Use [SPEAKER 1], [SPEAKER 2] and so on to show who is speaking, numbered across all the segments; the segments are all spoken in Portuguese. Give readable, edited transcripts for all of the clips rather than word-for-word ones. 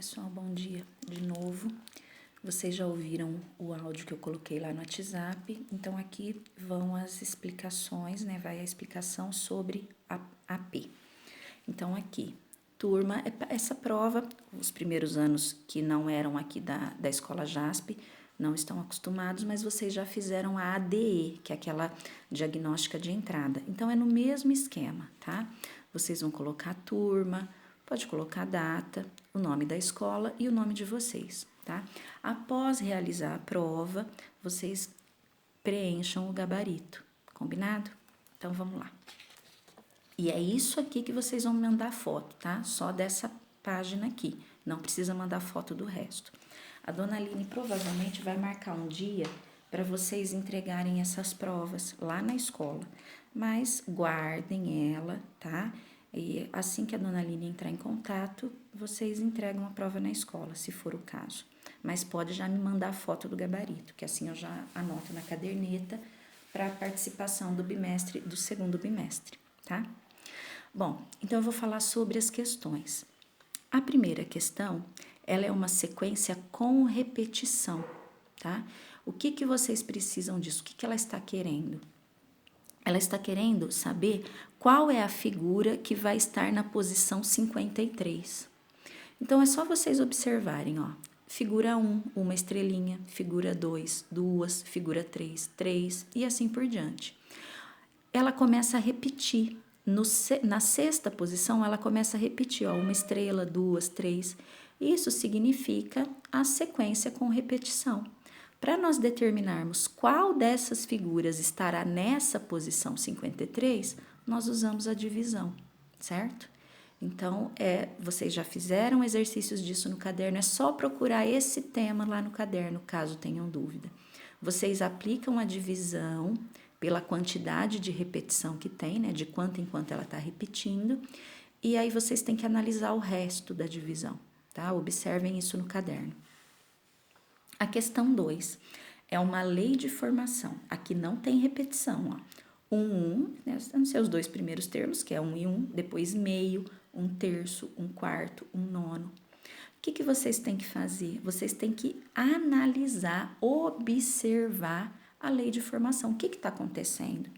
[SPEAKER 1] pessoal, bom dia de novo. Vocês já ouviram o áudio que eu coloquei lá no WhatsApp, então aqui vão as explicações, né? Vai a explicação sobre a AP. Então aqui, turma, essa prova, os primeiros anos que não eram aqui da escola JASP, não estão acostumados, mas vocês já fizeram a ADE, que é aquela diagnóstica de entrada. Então é no mesmo esquema, tá? Vocês vão colocar a turma, pode colocar a data, o nome da escola e o nome de vocês, tá? Após realizar a prova, vocês preencham o gabarito, combinado? Então vamos lá. E é isso aqui que vocês vão mandar foto, tá? Só dessa página aqui, não precisa mandar foto do resto. A dona Aline provavelmente vai marcar um dia para vocês entregarem essas provas lá na escola, mas guardem ela, tá? E assim que a dona Aline entrar em contato, vocês entregam a prova na escola, se for o caso. Mas pode já me mandar a foto do gabarito, que assim eu já anoto na caderneta para a participação do bimestre, do segundo bimestre, tá? Bom, então eu vou falar sobre as questões. A primeira questão, ela é uma sequência com repetição, tá? O que vocês precisam disso? O que ela está querendo? Ela está querendo saber qual é a figura que vai estar na posição 53. Então, é só vocês observarem, ó. Figura 1, uma estrelinha. Figura 2, duas. Figura 3, 3 e assim por diante. Ela começa a repetir. Na sexta posição, ela começa a repetir, ó, uma estrela, duas, três. Isso significa a sequência com repetição. Para nós determinarmos qual dessas figuras estará nessa posição 53, nós usamos a divisão, certo? Então, vocês já fizeram exercícios disso no caderno, é só procurar esse tema lá no caderno, caso tenham dúvida. Vocês aplicam a divisão pela quantidade de repetição que tem, né? De quanto em quanto ela está repetindo, e aí vocês têm que analisar o resto da divisão, tá? Observem isso no caderno. A questão 2 é uma lei de formação. Aqui não tem repetição, ó. 1, né, são os dois primeiros termos, que é 1 e 1, depois meio, 1/3, 1/4, 1/9. O que vocês têm que fazer? Vocês têm que analisar, observar a lei de formação. O que está acontecendo?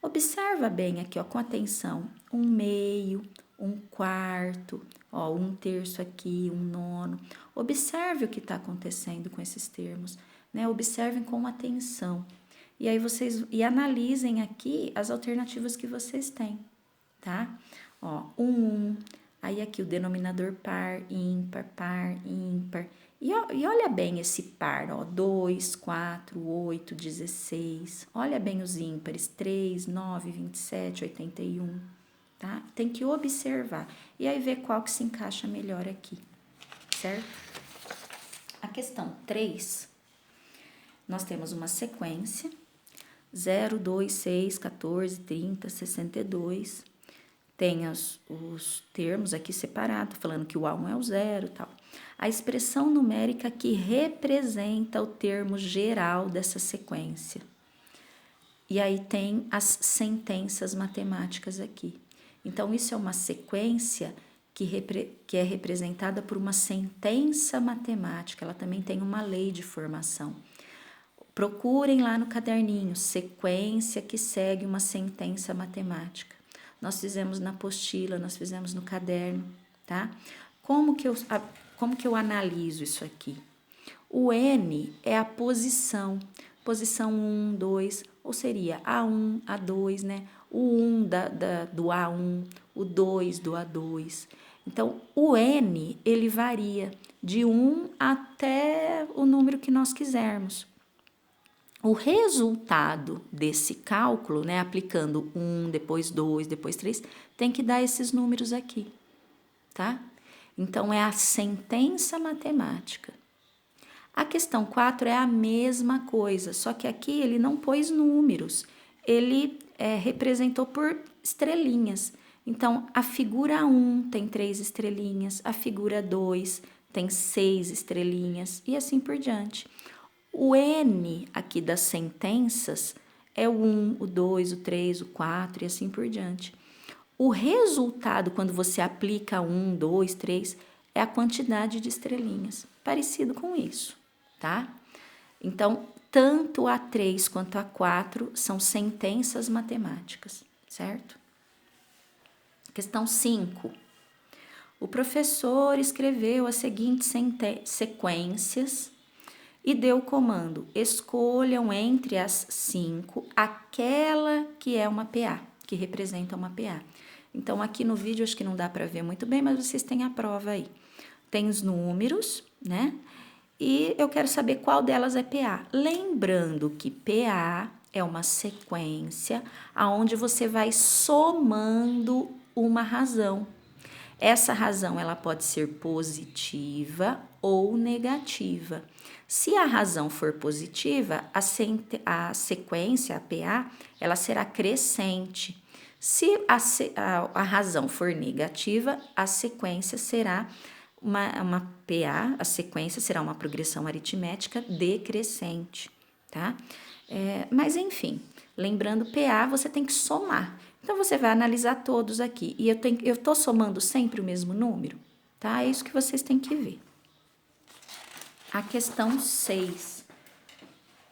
[SPEAKER 1] Observa bem aqui, ó, com atenção. 1/2, 1/4, ó, 1/3 aqui, 1/9. Observe o que está acontecendo com esses termos, né? Observem com atenção. E aí vocês analisem aqui as alternativas que vocês têm, tá? Ó, 1, aí aqui o denominador par, ímpar. E olha bem esse par, ó, 2, 4, 8, 16. Olha bem os ímpares, 3, 9, 27, 81, tá? Tem que observar e aí ver qual que se encaixa melhor aqui, certo? A questão 3, nós temos uma sequência, 0, 2, 6, 14, 30, 62. Tem os termos aqui separados, falando que o A1 é o 0 e tal. A expressão numérica que representa o termo geral dessa sequência. E aí tem as sentenças matemáticas aqui. Então, isso é uma sequência que é representada por uma sentença matemática. Ela também tem uma lei de formação. Procurem lá no caderninho, sequência que segue uma sentença matemática. Nós fizemos na apostila, nós fizemos no caderno, tá? Como que eu analiso isso aqui? O N é a posição 1, 2, ou seria A1, A2, né? O 1 do A1, o 2 do A2. Então, o N, ele varia de 1 até o número que nós quisermos. O resultado desse cálculo, né, aplicando 1, depois 2, depois 3, tem que dar esses números aqui, tá? Então, é a sentença matemática. A questão 4 é a mesma coisa, só que aqui ele não pôs números, ele representou por estrelinhas. Então, a figura 1 tem 3 estrelinhas, a figura 2 tem 6 estrelinhas e assim por diante. O N aqui das sentenças é o 1, o 2, o 3, o 4 e assim por diante. O resultado, quando você aplica 1, 2, 3, é a quantidade de estrelinhas, parecido com isso, tá? Então, tanto a 3 quanto a 4 são sentenças matemáticas, certo? Questão 5. O professor escreveu as seguintes sequências e deu o comando: escolham entre as 5 aquela que é uma PA, que representa uma PA. Então, aqui no vídeo, acho que não dá para ver muito bem, mas vocês têm a prova aí. Tem os números, né? E eu quero saber qual delas é PA. Lembrando que PA é uma sequência aonde você vai somando uma razão. Essa razão ela pode ser positiva ou negativa. Se a razão for positiva, a sequência, a PA, ela será crescente. Se a razão for negativa, a sequência será uma PA, a sequência será uma progressão aritmética decrescente, tá? Mas enfim, lembrando, PA você tem que somar. Então, você vai analisar todos aqui. E eu tô somando sempre o mesmo número, tá? É isso que vocês têm que ver. A questão 6.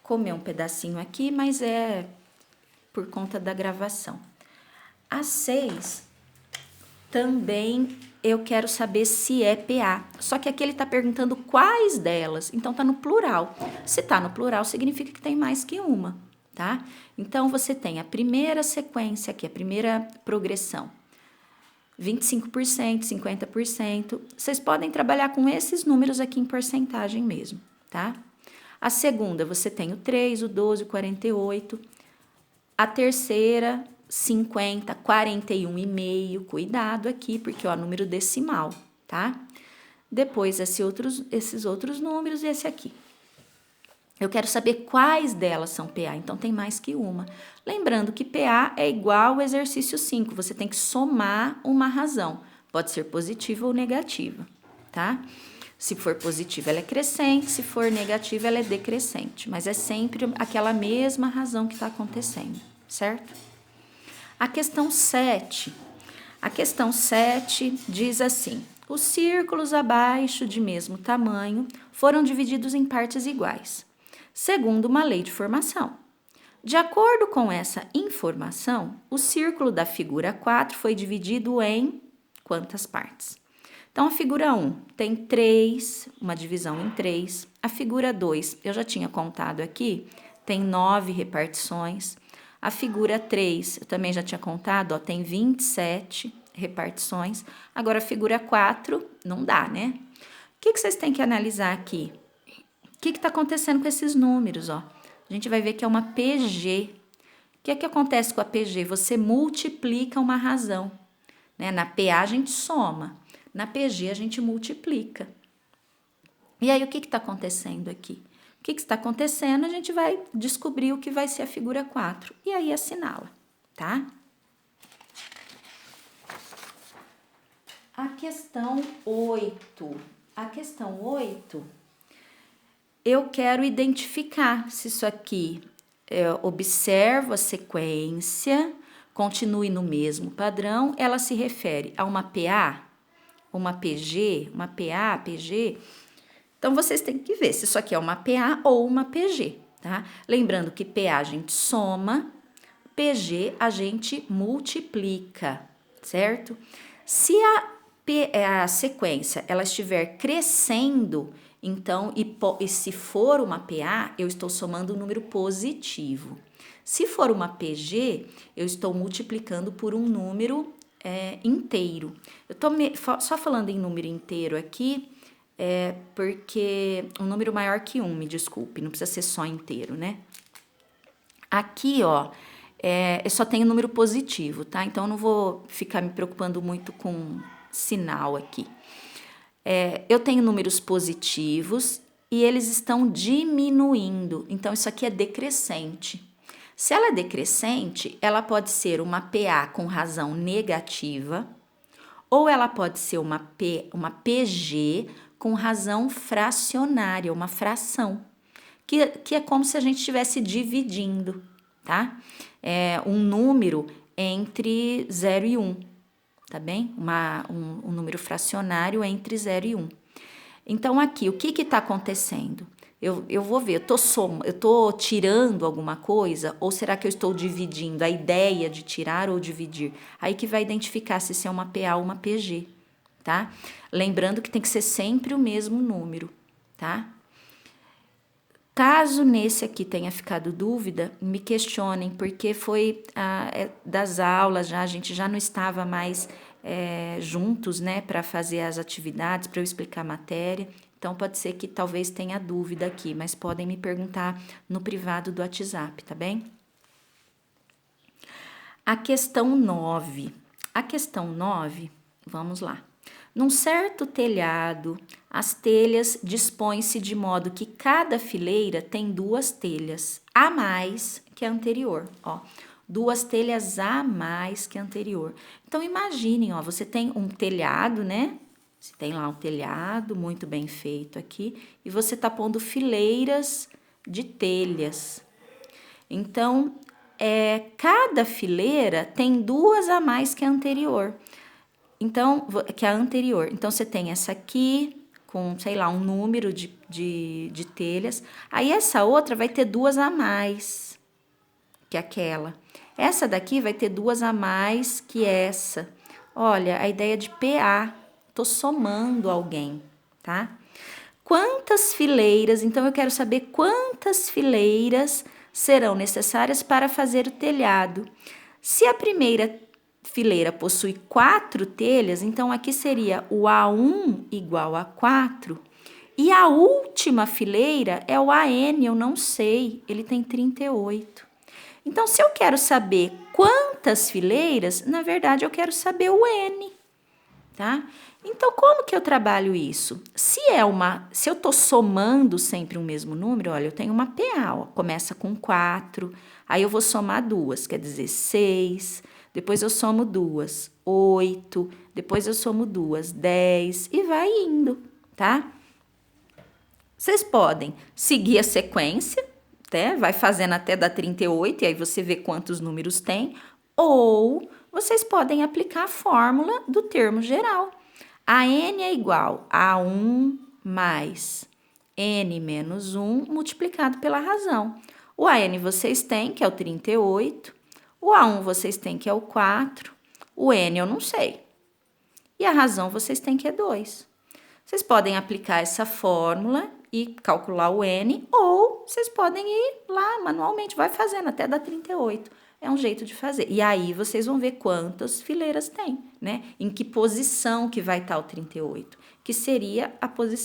[SPEAKER 1] Comer um pedacinho aqui, mas é por conta da gravação. A 6 também eu quero saber se é PA. Só que aqui ele está perguntando quais delas. Então, tá no plural. Se tá no plural, significa que tem mais que uma, tá? Então, você tem a primeira sequência aqui, a primeira progressão. 25%, 50%. Vocês podem trabalhar com esses números aqui em porcentagem mesmo, tá? A segunda, você tem o 3, o 12, o 48. A terceira, 50, 41,5. Cuidado aqui, porque ó, número decimal, tá? Depois, esses outros números e esse aqui. Eu quero saber quais delas são PA, então tem mais que uma. Lembrando que PA é igual ao exercício 5, você tem que somar uma razão. Pode ser positiva ou negativa, tá? Se for positiva, ela é crescente, se for negativa, ela é decrescente. Mas é sempre aquela mesma razão que está acontecendo, certo? A questão 7. A questão 7 diz assim: os círculos abaixo de mesmo tamanho foram divididos em partes iguais, segundo uma lei de formação. De acordo com essa informação, o círculo da figura 4 foi dividido em quantas partes? Então, a figura 1 tem 3, uma divisão em 3. A figura 2, eu já tinha contado aqui, tem 9 repartições. A figura 3, eu também já tinha contado, ó, tem 27 repartições. Agora, a figura 4, não dá, né? O que vocês têm que analisar aqui? O que está acontecendo com esses números, ó? A gente vai ver que é uma PG. O que é que acontece com a PG? Você multiplica uma razão, né? Na PA a gente soma, na PG a gente multiplica. E aí, o que está acontecendo aqui? O que está acontecendo? A gente vai descobrir o que vai ser a figura 4. E aí, assinala, tá? A questão 8. A questão 8, eu quero identificar se isso aqui, observo a sequência, continue no mesmo padrão, ela se refere a uma PA, uma PG, uma PA, PG. Então, vocês têm que ver se isso aqui é uma PA ou uma PG, tá? Lembrando que PA a gente soma, PG a gente multiplica, certo? Se a sequência ela estiver crescendo, então, e se for uma PA, eu estou somando um número positivo. Se for uma PG, eu estou multiplicando por um número inteiro. Eu estou só falando em número inteiro aqui, porque um número maior que 1, me desculpe, não precisa ser só inteiro, né? Aqui, ó, eu só tenho número positivo, tá? Então, eu não vou ficar me preocupando muito com sinal aqui. Eu tenho números positivos e eles estão diminuindo, então isso aqui é decrescente. Se ela é decrescente, ela pode ser uma PA com razão negativa, ou ela pode ser uma PG com razão fracionária, uma fração, que é como se a gente estivesse dividindo, tá? Um número entre 0 e 1. tá bem? Um número fracionário entre 0 e 1. Então, aqui, o que está acontecendo? Eu vou ver, eu tô tirando alguma coisa, ou será que eu estou dividindo a ideia de tirar ou dividir? Aí que vai identificar se isso é uma PA ou uma PG, tá? Lembrando que tem que ser sempre o mesmo número, tá? Caso nesse aqui tenha ficado dúvida, me questionem, porque foi das aulas já, a gente já não estava mais juntos, né, para fazer as atividades, para eu explicar a matéria. Então, pode ser que talvez tenha dúvida aqui, mas podem me perguntar no privado do WhatsApp, tá bem? A questão 9. A questão 9, vamos lá. Num certo telhado, as telhas dispõem-se de modo que cada fileira tem 2 telhas a mais que a anterior, ó. 2 telhas a mais que a anterior. Então, imaginem, ó, você tem um telhado, né? Você tem lá um telhado muito bem feito aqui e você tá pondo fileiras de telhas. Então, cada fileira tem 2 a mais que a anterior. Então, que a anterior. Então, você tem essa aqui com, sei lá, um número de telhas. Aí, essa outra vai ter 2 a mais que aquela. Essa daqui vai ter 2 a mais que essa. Olha, a ideia de PA. Tô somando alguém, tá? Quantas fileiras, então eu quero saber quantas fileiras serão necessárias para fazer o telhado. Se a primeira fileira possui 4 telhas, então aqui seria o A1 igual a 4. E a última fileira é o AN, eu não sei, ele tem 38. Então, se eu quero saber quantas fileiras, na verdade eu quero saber o N, tá? Então, como que eu trabalho isso? Se eu tô somando sempre um mesmo número, olha, eu tenho uma PA, ó, começa com 4, aí eu vou somar 2, quer dizer 6, depois eu somo 2, 8, depois eu somo 2, 10 e vai indo, tá? Vocês podem seguir a sequência, né? Vai fazendo até dar 38 e aí você vê quantos números tem, ou vocês podem aplicar a fórmula do termo geral. A n é igual a 1 mais n menos 1 multiplicado pela razão. O AN vocês têm, que é o 38. O A1 vocês têm, que é o 4. O N eu não sei. E a razão vocês têm, que é 2. Vocês podem aplicar essa fórmula e calcular o N, ou vocês podem ir lá manualmente, vai fazendo até dar 38. É um jeito de fazer. E aí, vocês vão ver quantas fileiras tem, né? Em que posição que vai estar o 38, que seria a posição